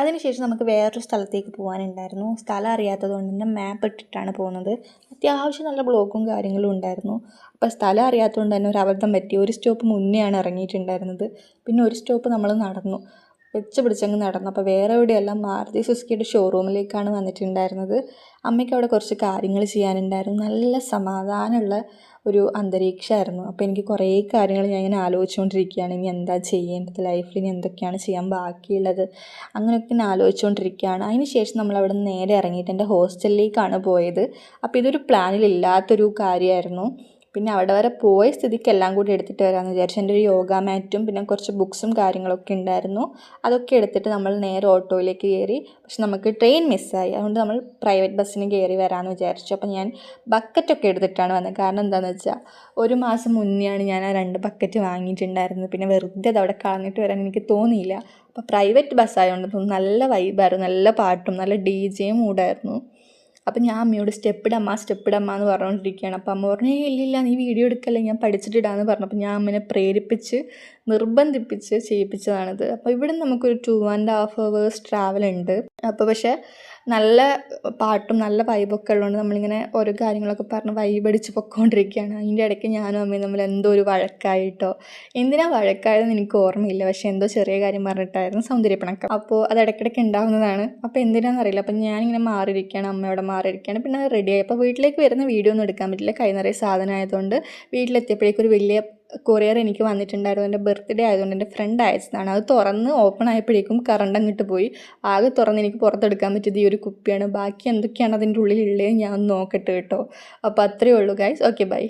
അതിനുശേഷം നമുക്ക് വേറൊരു സ്ഥലത്തേക്ക് പോകാനുണ്ടായിരുന്നു. സ്ഥലം അറിയാത്തത് കൊണ്ട് തന്നെ മാപ്പ് ഇട്ടിട്ടാണ് പോകുന്നത്. അത്യാവശ്യം നല്ല ബ്ലോക്കും കാര്യങ്ങളും ഉണ്ടായിരുന്നു. അപ്പോൾ സ്ഥലം അറിയാത്തതുകൊണ്ട് തന്നെ ഒരു അബദ്ധം പറ്റി. ഒരു സ്റ്റോപ്പ് മുന്നെയാണ് ഇറങ്ങിയിട്ടുണ്ടായിരുന്നത്. പിന്നെ ഒരു സ്റ്റോപ്പ് നമ്മൾ നടന്നു, വെച്ച് പിടിച്ചങ്ങ് നടന്നു. അപ്പോൾ വേറെ എവിടെയല്ല, മാരുതി സുസുക്കിയുടെ ഷോറൂമിലേക്കാണ് വന്നിട്ടുണ്ടായിരുന്നത്. അമ്മയ്ക്ക് അവിടെ കുറച്ച് കാര്യങ്ങൾ ചെയ്യാനുണ്ടായിരുന്നു. നല്ല സമാധാനമുള്ള ഒരു അന്തരീക്ഷമായിരുന്നു. അപ്പോൾ എനിക്ക് കുറേ കാര്യങ്ങൾ ഞാൻ ഇങ്ങനെ ആലോചിച്ചുകൊണ്ടിരിക്കുകയാണ്. ഇനി എന്താ ചെയ്യേണ്ടത്, ലൈഫിൽ ഇനി എന്തൊക്കെയാണ് ചെയ്യാൻ ബാക്കിയുള്ളത്, അങ്ങനെയൊക്കെ ഞാൻ ആലോചിച്ചുകൊണ്ടിരിക്കുകയാണ്. അതിന് ശേഷം നമ്മൾ അവിടെ നിന്ന് നേരെ ഇറങ്ങിയിട്ട് എൻ്റെ ഹോസ്റ്റലിലേക്കാണ് പോയത്. അപ്പോൾ ഇതൊരു പ്ലാനിലില്ലാത്തൊരു കാര്യമായിരുന്നു. പിന്നെ അവിടെ വരെ പോയ സ്ഥിതിക്ക് എല്ലാം കൂടി എടുത്തിട്ട് വരാമെന്ന് വിചാരിച്ചു. എൻ്റെ ഒരു യോഗ മാറ്റും പിന്നെ കുറച്ച് ബുക്സും കാര്യങ്ങളൊക്കെ ഉണ്ടായിരുന്നു. അതൊക്കെ എടുത്തിട്ട് നമ്മൾ നേരെ ഓട്ടോയിലേക്ക് കയറി. പക്ഷെ നമുക്ക് ട്രെയിൻ മിസ്സായി. അതുകൊണ്ട് നമ്മൾ പ്രൈവറ്റ് ബസ്സിന് കയറി വരാമെന്ന് വിചാരിച്ചു. അപ്പോൾ ഞാൻ ബക്കറ്റൊക്കെ എടുത്തിട്ടാണ് വന്നത്. കാരണം എന്താണെന്ന് വെച്ചാൽ ഒരു മാസം മുന്നെയാണ് ഞാൻ ആ 2 ബക്കറ്റ് വാങ്ങിയിട്ടുണ്ടായിരുന്നത്. പിന്നെ വെറുതെ അത് അവിടെ കളഞ്ഞിട്ട് വരാൻ എനിക്ക് തോന്നിയില്ല. അപ്പോൾ പ്രൈവറ്റ് ബസ്സായതുകൊണ്ട് തോന്നുന്നു നല്ല വൈബായിരുന്നു, നല്ല പാട്ടും നല്ല DJ മൂഡായിരുന്നു. അപ്പം ഞാൻ അമ്മയോട് സ്റ്റെപ്പിടമ്മ എന്ന് പറഞ്ഞുകൊണ്ടിരിക്കുകയാണ്. അപ്പോൾ അമ്മ പറഞ്ഞു, ഇല്ലില്ല നീ വീഡിയോ എടുക്കല്ലേ, ഞാൻ പഠിച്ചിട്ടിടാന്ന് പറഞ്ഞു. അപ്പോൾ ഞാൻ അമ്മനെ പ്രേരിപ്പിച്ച് നിർബന്ധിപ്പിച്ച് ചെയ്യിപ്പിച്ചതാണിത്. അപ്പോൾ ഇവിടെ നമുക്കൊരു 2.5 hours ട്രാവൽ ഉണ്ട്. അപ്പോൾ പക്ഷേ നല്ല പാട്ടും നല്ല വൈബൊക്കെ ഉള്ളതുകൊണ്ട് നമ്മളിങ്ങനെ ഓരോ കാര്യങ്ങളൊക്കെ പറഞ്ഞ് വൈബടിച്ച് പൊയ്ക്കൊണ്ടിരിക്കുകയാണ്. അതിൻ്റെ ഇടയ്ക്ക് ഞാനും അമ്മയും തമ്മിൽ എന്തോ ഒരു വഴക്കായിട്ടോ, എന്തിനാ വഴക്കായതെന്ന് എനിക്ക് ഓർമ്മയില്ല. പക്ഷേ എന്തോ ചെറിയ കാര്യം പറഞ്ഞിട്ടായിരുന്നു സൗന്ദര്യപ്പിണക്കം. അപ്പോൾ അത് ഇടയ്ക്കിടയ്ക്ക് ഉണ്ടാകുന്നതാണ്. അപ്പോൾ എന്തിനാണെന്നറിയില്ല. അപ്പോൾ ഞാനിങ്ങനെ മാറിയിരിക്കുകയാണ്, അമ്മയോടെ മാറിയിരിക്കുകയാണ്. പിന്നെ അത് റെഡിയായി. അപ്പോൾ വീട്ടിലേക്ക് വരുന്ന വീഡിയോ ഒന്നും എടുക്കാൻ പറ്റില്ല, കൈ നിറയെ സാധനം ആയതുകൊണ്ട്. വീട്ടിലെത്തിയപ്പോഴേക്കും ഒരു വലിയ കൊറിയർ എനിക്ക് വന്നിട്ടുണ്ടായിരുന്നു. എൻ്റെ ബർത്ത്ഡേ ആയതുകൊണ്ട് എൻ്റെ ഫ്രണ്ട് അയച്ചതാണ്. അത് തുറന്ന് ഓപ്പൺ ആയപ്പോഴേക്കും കറണ്ട് അങ്ങോട്ട് പോയി. ആകെ തുറന്ന് എനിക്ക് പുറത്തെടുക്കാൻ പറ്റിയത് ഈ ഒരു കുപ്പിയാണ്. ബാക്കി എന്തൊക്കെയാണ് അതിൻ്റെ ഉള്ളിലുള്ളത് ഞാൻ നോക്കട്ടെ കേട്ടോ. അപ്പോൾ അത്രയേ ഉള്ളൂ ഗൈസ്. Okay bye.